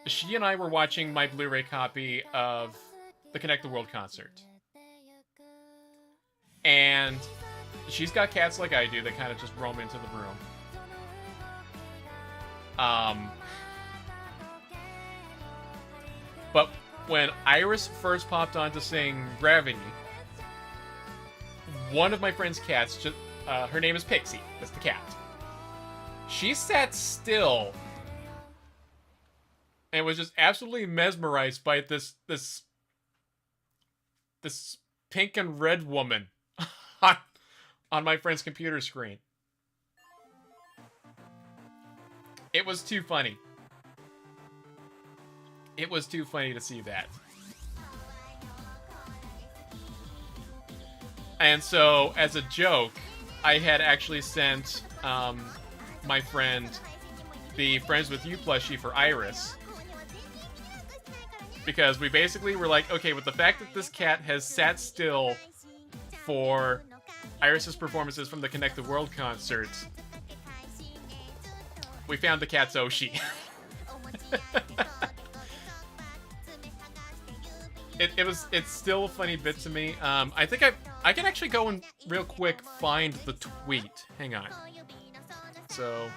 S1: she and I were watching my Blu-ray copy of the Connect the World concert. And she's got cats like I do that kind of just roam into the room. But when Iris first popped on to sing Gravity, one of my friend's cats, her name is Pixie, that's the cat. She sat still and was just absolutely mesmerized by this pink and red woman on, on my friend's computer screen. It was too funny. It was too funny to see that. And so, as a joke, I had actually sent my friend the Friends With You plushie for Iris. Because we basically were like, okay, with the fact that this cat has sat still for Iris's performances from the Connect the World concert, we found the cat's Oshi. It's still a funny bit to me. I think I can actually go and real quick find the tweet. Hang on. So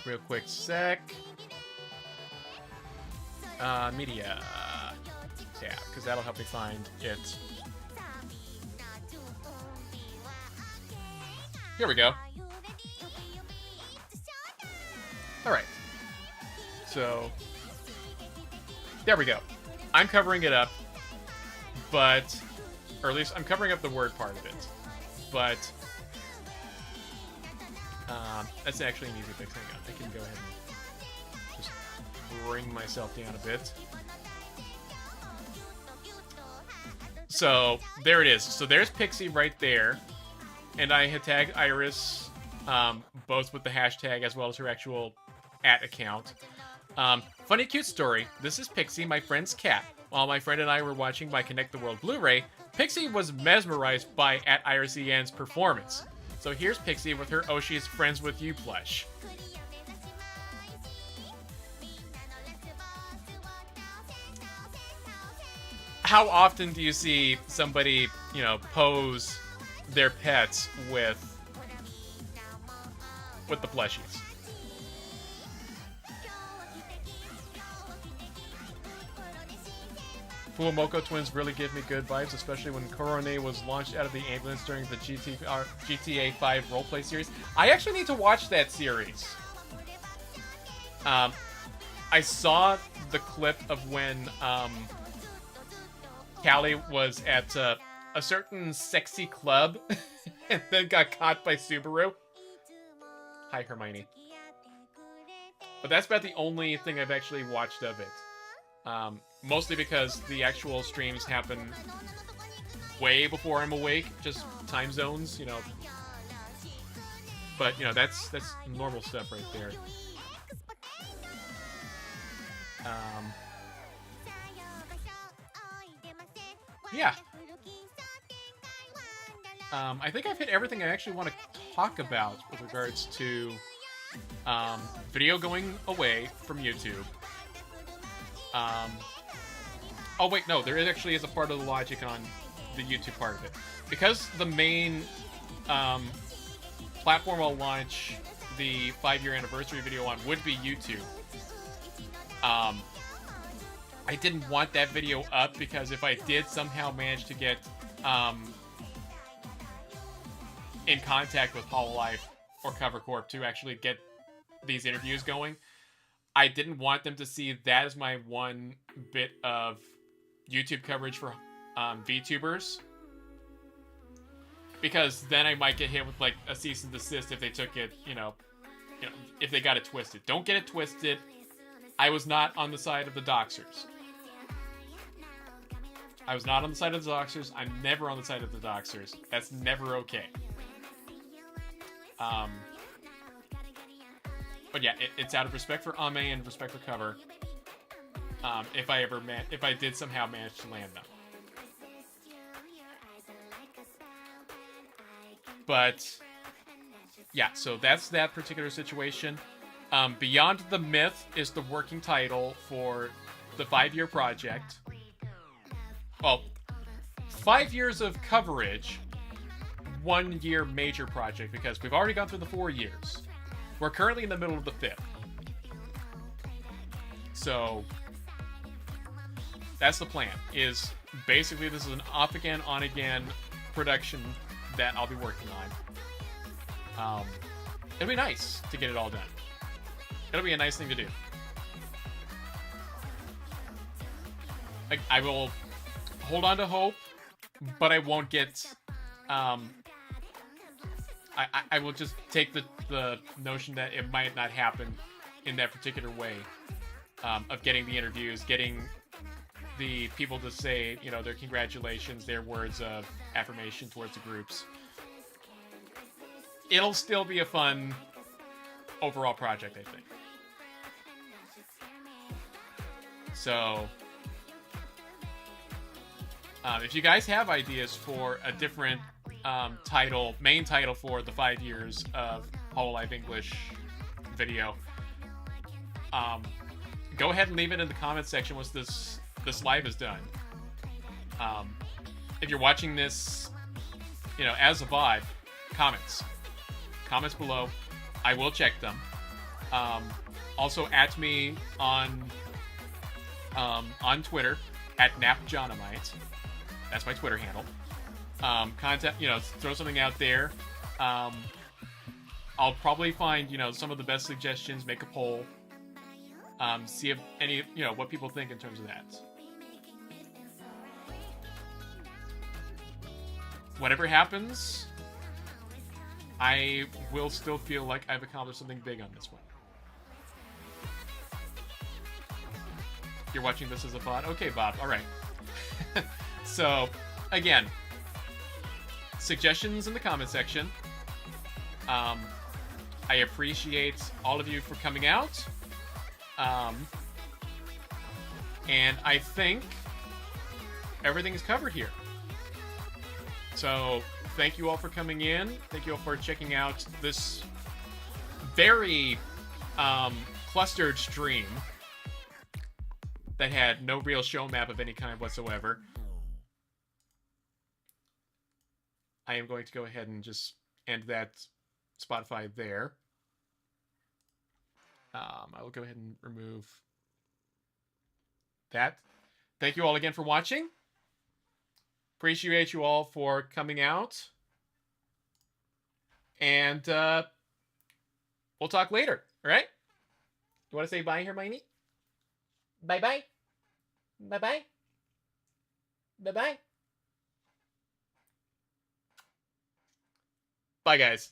S1: real quick sec. Media tab, because that'll help me find it. Here we go. Alright. So, there we go. I'm covering it up, but, or at least I'm covering up the word part of it, but, that's actually an easy fix. Hang on, I can go ahead and just bring myself down a bit. So, there it is. So there's Pixie right there, and I had tagged Iris, both with the hashtag as well as her actual @account. Funny cute story. This is Pixie, my friend's cat. While my friend and I were watching my Connect the World Blu-ray, Pixie was mesmerized by @IrisEN's performance. So here's Pixie with her Oshi's Friends With You plush. How often do you see somebody, you know, pose their pets with the plushies? Fuomoko twins really give me good vibes, especially when Korone was launched out of the ambulance during the GTA 5 roleplay series. I actually need to watch that series. I saw the clip of when Callie was at a certain sexy club and then got caught by Subaru. Hi, Hermione. But that's about the only thing I've actually watched of it. Mostly because the actual streams happen way before I'm awake, just time zones, you know. But, you know, that's normal stuff right there. Yeah. I think I've hit everything I actually want to talk about with regards to video going away from YouTube. Oh wait, no, there actually is a part of the logic on the YouTube part of it. Because the main platform I'll launch the 5-year anniversary video on would be YouTube. I didn't want that video up because if I did somehow manage to get in contact with Hololive or Cover Corp to actually get these interviews going, I didn't want them to see that as my one bit of YouTube coverage for VTubers. Because then I might get hit with like a cease and desist if they took it, you know, if they got it twisted. Don't get it twisted. I was not on the side of the doxers. I was not on the side of the doxers. I'm never on the side of the doxers. That's never okay. But yeah, it's out of respect for Ame and respect for Cover. If I did somehow manage to land them. But yeah, so that's that particular situation. Beyond the Myth is the working title for the 5-year project. Well, 5 years of coverage, 1 year major project, because we've already gone through the 4 years. We're currently in the middle of the 5th. So that's the plan, is basically this is an off again, on again production that I'll be working on. It'll be nice to get it all done. It'll be a nice thing to do. I will hold on to hope, but I won't get. I will just take the notion that it might not happen in that particular way, of getting the interviews, getting the people to say, you know, their congratulations, their words of affirmation towards the groups. It'll still be a fun overall project, I think. So, if you guys have ideas for a different main title for the 5 years of Hololive English video, go ahead and leave it in the comments section once this live is done. If you're watching this, you know, as a VOD, comments below. I will check them. Also, at me on Twitter at NapJohnamite. That's my Twitter handle. Contact, you know, throw something out there. I'll probably find, you know, some of the best suggestions, make a poll, see if any, you know, what people think in terms of that. Whatever happens, I will still feel like I've accomplished something big on this one. You're watching this as a VOD? Okay, Bob. All right. So, again, suggestions in the comment section. I appreciate all of you for coming out. And I think everything is covered here. So, thank you all for coming in. Thank you all for checking out this very clustered stream that had no real show map of any kind whatsoever. I am going to go ahead and just end that Spotify there. I will go ahead and remove that. Thank you all again for watching. Appreciate you all for coming out. And we'll talk later, all right? You want to say bye, Hermione? Bye-bye. Bye-bye. Bye-bye. Bye, guys.